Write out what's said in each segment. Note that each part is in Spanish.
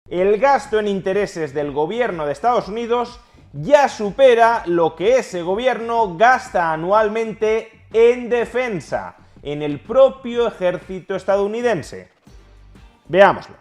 El gasto en intereses del gobierno de Estados Unidos ya supera lo que ese gobierno gasta anualmente en defensa, en el propio ejército estadounidense. Veámoslo.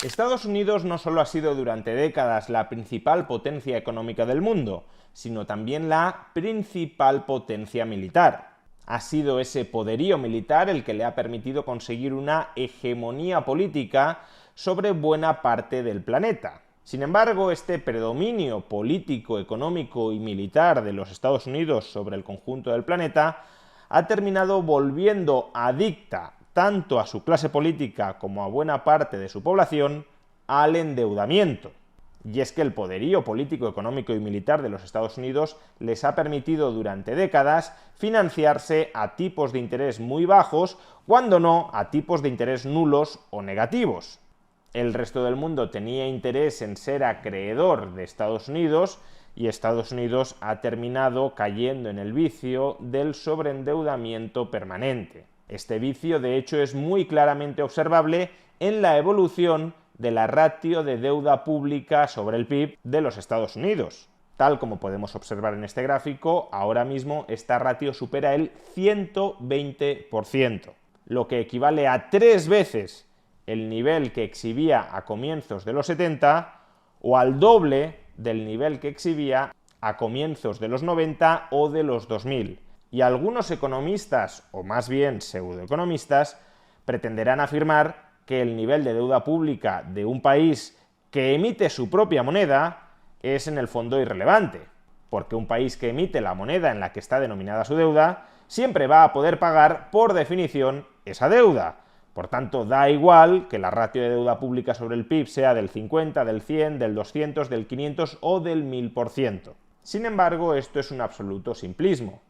Estados Unidos no solo ha sido durante décadas la principal potencia económica del mundo, sino también la principal potencia militar. Ha sido ese poderío militar el que le ha permitido conseguir una hegemonía política sobre buena parte del planeta. Sin embargo, este predominio político, económico y militar de los Estados Unidos sobre el conjunto del planeta ha terminado volviendo adicta tanto a su clase política como a buena parte de su población al endeudamiento. Y es que el poderío político, económico y militar de los Estados Unidos les ha permitido durante décadas financiarse a tipos de interés muy bajos, cuando no a tipos de interés nulos o negativos. El resto del mundo tenía interés en ser acreedor de Estados Unidos y Estados Unidos ha terminado cayendo en el vicio del sobreendeudamiento permanente. Este vicio, de hecho, es muy claramente observable en la evolución de la ratio de deuda pública sobre el PIB de los Estados Unidos. Tal como podemos observar en este gráfico, ahora mismo esta ratio supera el 120%, lo que equivale a 3 veces el nivel que exhibía a comienzos de los 70 o al doble del nivel que exhibía a comienzos de los 90 o de los 2000. Y algunos economistas, o más bien pseudoeconomistas, pretenderán afirmar que el nivel de deuda pública de un país que emite su propia moneda es en el fondo irrelevante, porque un país que emite la moneda en la que está denominada su deuda siempre va a poder pagar, por definición, esa deuda. Por tanto, da igual que la ratio de deuda pública sobre el PIB sea del 50, del 100, del 200, del 500 o del 1000%. Sin embargo, esto es un absoluto simplismo.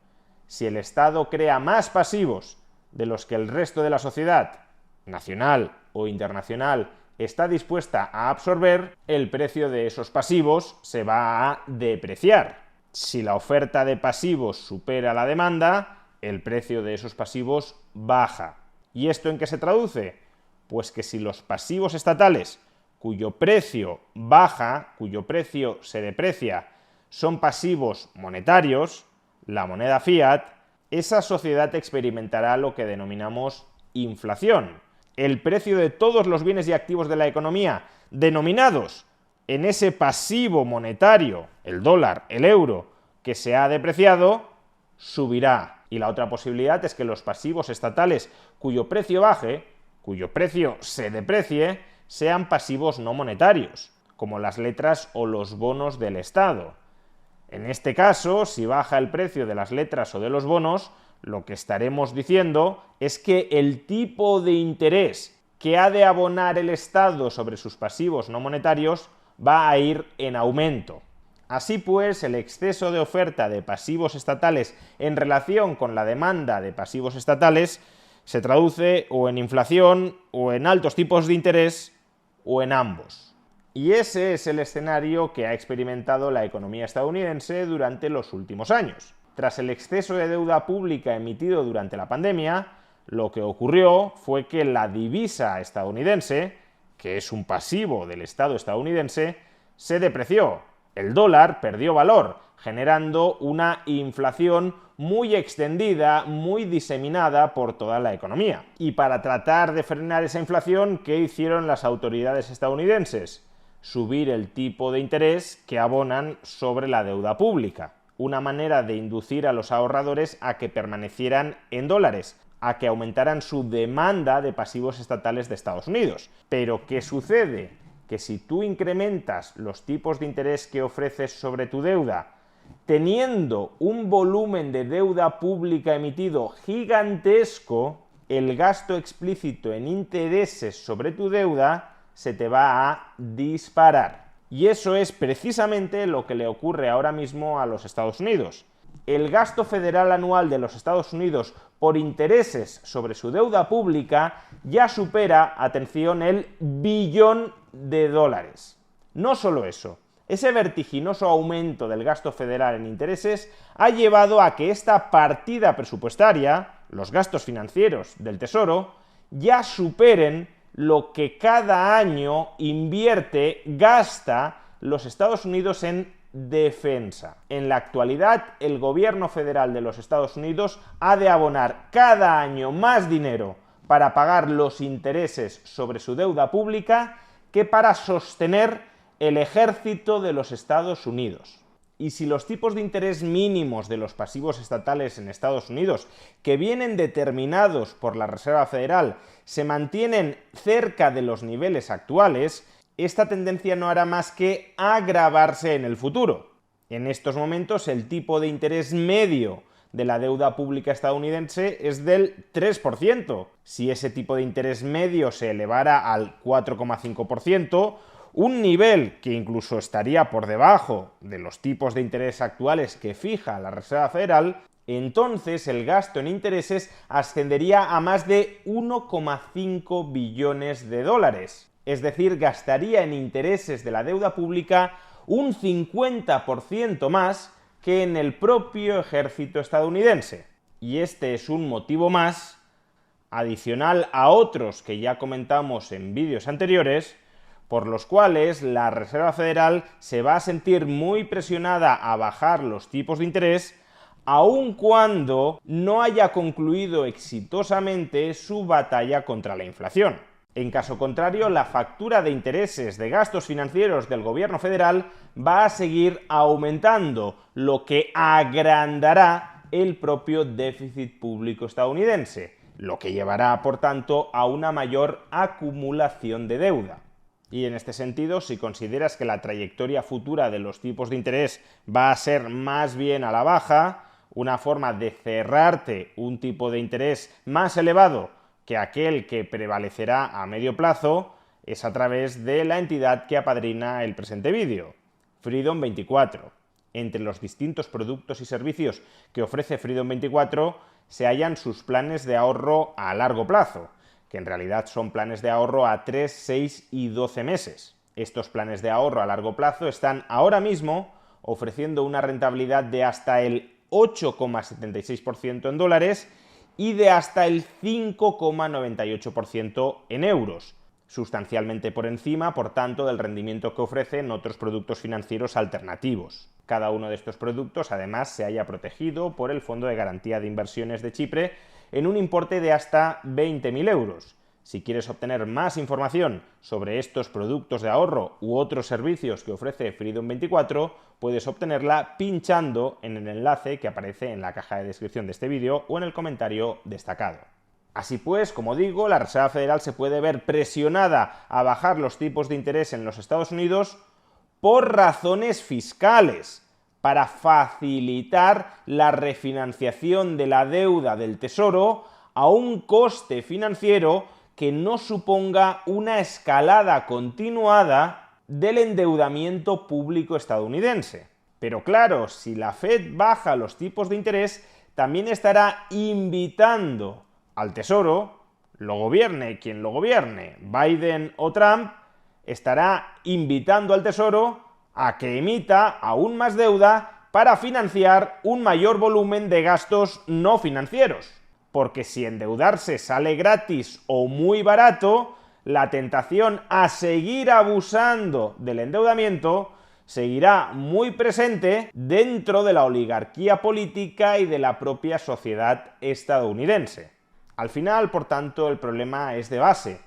Si el Estado crea más pasivos de los que el resto de la sociedad, nacional o internacional, está dispuesta a absorber, el precio de esos pasivos se va a depreciar. Si la oferta de pasivos supera la demanda, el precio de esos pasivos baja. ¿Y esto en qué se traduce? Pues que si los pasivos estatales, cuyo precio baja, cuyo precio se deprecia, son pasivos monetarios, la moneda fiat, esa sociedad experimentará lo que denominamos inflación. El precio de todos los bienes y activos de la economía denominados en ese pasivo monetario, el dólar, el euro, que se ha depreciado, subirá. Y la otra posibilidad es que los pasivos estatales cuyo precio baje, cuyo precio se deprecie, sean pasivos no monetarios, como las letras o los bonos del Estado. En este caso, si baja el precio de las letras o de los bonos, lo que estaremos diciendo es que el tipo de interés que ha de abonar el Estado sobre sus pasivos no monetarios va a ir en aumento. Así pues, el exceso de oferta de pasivos estatales en relación con la demanda de pasivos estatales se traduce o en inflación, o en altos tipos de interés, o en ambos. Y ese es el escenario que ha experimentado la economía estadounidense durante los últimos años. Tras el exceso de deuda pública emitido durante la pandemia, lo que ocurrió fue que la divisa estadounidense, que es un pasivo del Estado estadounidense, se depreció. El dólar perdió valor, generando una inflación muy extendida, muy diseminada por toda la economía. Y para tratar de frenar esa inflación, ¿qué hicieron las autoridades estadounidenses? Subir el tipo de interés que abonan sobre la deuda pública. Una manera de inducir a los ahorradores a que permanecieran en dólares, a que aumentaran su demanda de pasivos estatales de Estados Unidos. Pero ¿qué sucede? Que si tú incrementas los tipos de interés que ofreces sobre tu deuda, teniendo un volumen de deuda pública emitido gigantesco, el gasto explícito en intereses sobre tu deuda se te va a disparar. Y eso es precisamente lo que le ocurre ahora mismo a los Estados Unidos. El gasto federal anual de los Estados Unidos por intereses sobre su deuda pública ya supera, atención, el billón de dólares. No solo eso, ese vertiginoso aumento del gasto federal en intereses ha llevado a que esta partida presupuestaria, los gastos financieros del Tesoro, ya superen lo que cada año gasta los Estados Unidos en defensa. En la actualidad, el gobierno federal de los Estados Unidos ha de abonar cada año más dinero para pagar los intereses sobre su deuda pública que para sostener el ejército de los Estados Unidos. Y si los tipos de interés mínimos de los pasivos estatales en Estados Unidos, que vienen determinados por la Reserva Federal, se mantienen cerca de los niveles actuales, esta tendencia no hará más que agravarse en el futuro. En estos momentos, el tipo de interés medio de la deuda pública estadounidense es del 3%. Si ese tipo de interés medio se elevara al 4,5%, un nivel que incluso estaría por debajo de los tipos de interés actuales que fija la Reserva Federal, entonces el gasto en intereses ascendería a más de 1,5 billones de dólares. Es decir, gastaría en intereses de la deuda pública un 50% más que en el propio ejército estadounidense. Y este es un motivo más, adicional a otros que ya comentamos en vídeos anteriores, por los cuales la Reserva Federal se va a sentir muy presionada a bajar los tipos de interés, aun cuando no haya concluido exitosamente su batalla contra la inflación. En caso contrario, la factura de intereses de gastos financieros del gobierno federal va a seguir aumentando, lo que agrandará el propio déficit público estadounidense, lo que llevará, por tanto, a una mayor acumulación de deuda. Y en este sentido, si consideras que la trayectoria futura de los tipos de interés va a ser más bien a la baja, una forma de cerrarte un tipo de interés más elevado que aquel que prevalecerá a medio plazo es a través de la entidad que apadrina el presente vídeo, Freedom24. Entre los distintos productos y servicios que ofrece Freedom24 se hallan sus planes de ahorro a largo plazo, que en realidad son planes de ahorro a 3, 6 y 12 meses. Estos planes de ahorro a largo plazo están ahora mismo ofreciendo una rentabilidad de hasta el 8,76% en dólares y de hasta el 5,98% en euros, sustancialmente por encima, por tanto, del rendimiento que ofrecen otros productos financieros alternativos. Cada uno de estos productos, además, se halla protegido por el Fondo de Garantía de Inversiones de Chipre en un importe de hasta 20.000 euros. Si quieres obtener más información sobre estos productos de ahorro u otros servicios que ofrece Freedom24, puedes obtenerla pinchando en el enlace que aparece en la caja de descripción de este vídeo o en el comentario destacado. Así pues, como digo, la Reserva Federal se puede ver presionada a bajar los tipos de interés en los Estados Unidos por razones fiscales, para facilitar la refinanciación de la deuda del Tesoro a un coste financiero que no suponga una escalada continuada del endeudamiento público estadounidense. Pero claro, si la Fed baja los tipos de interés, también estará invitando al Tesoro, lo gobierne quien lo gobierne, Biden o Trump, estará invitando al Tesoro a que emita aún más deuda para financiar un mayor volumen de gastos no financieros. Porque si endeudarse sale gratis o muy barato, la tentación a seguir abusando del endeudamiento seguirá muy presente dentro de la oligarquía política y de la propia sociedad estadounidense. Al final, por tanto, el problema es de base.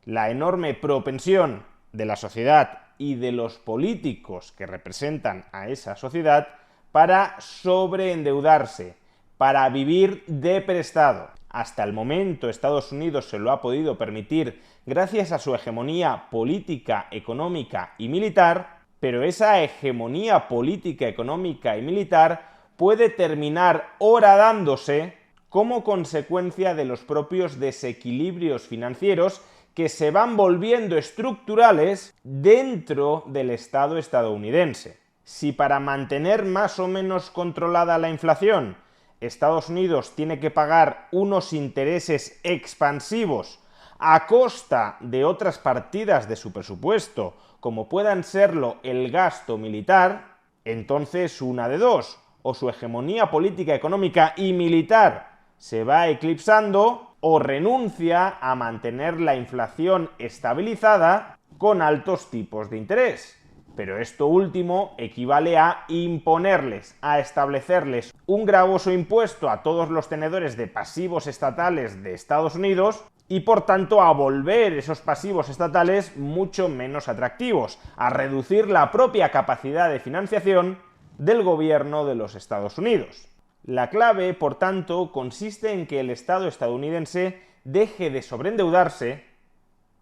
La enorme propensión de la sociedad y de los políticos que representan a esa sociedad para sobreendeudarse, para vivir de prestado. Hasta el momento Estados Unidos se lo ha podido permitir gracias a su hegemonía política, económica y militar, pero esa hegemonía política, económica y militar puede terminar horadándose como consecuencia de los propios desequilibrios financieros que se van volviendo estructurales dentro del Estado estadounidense. Si para mantener más o menos controlada la inflación, Estados Unidos tiene que pagar unos intereses expansivos a costa de otras partidas de su presupuesto, como puedan serlo el gasto militar, entonces una de dos: o su hegemonía política, económica y militar se va eclipsando, o renuncia a mantener la inflación estabilizada con altos tipos de interés. Pero esto último equivale a imponerles, a establecerles un gravoso impuesto a todos los tenedores de pasivos estatales de Estados Unidos y por tanto a volver esos pasivos estatales mucho menos atractivos, a reducir la propia capacidad de financiación del gobierno de los Estados Unidos. La clave, por tanto, consiste en que el Estado estadounidense deje de sobreendeudarse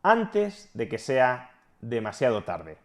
antes de que sea demasiado tarde.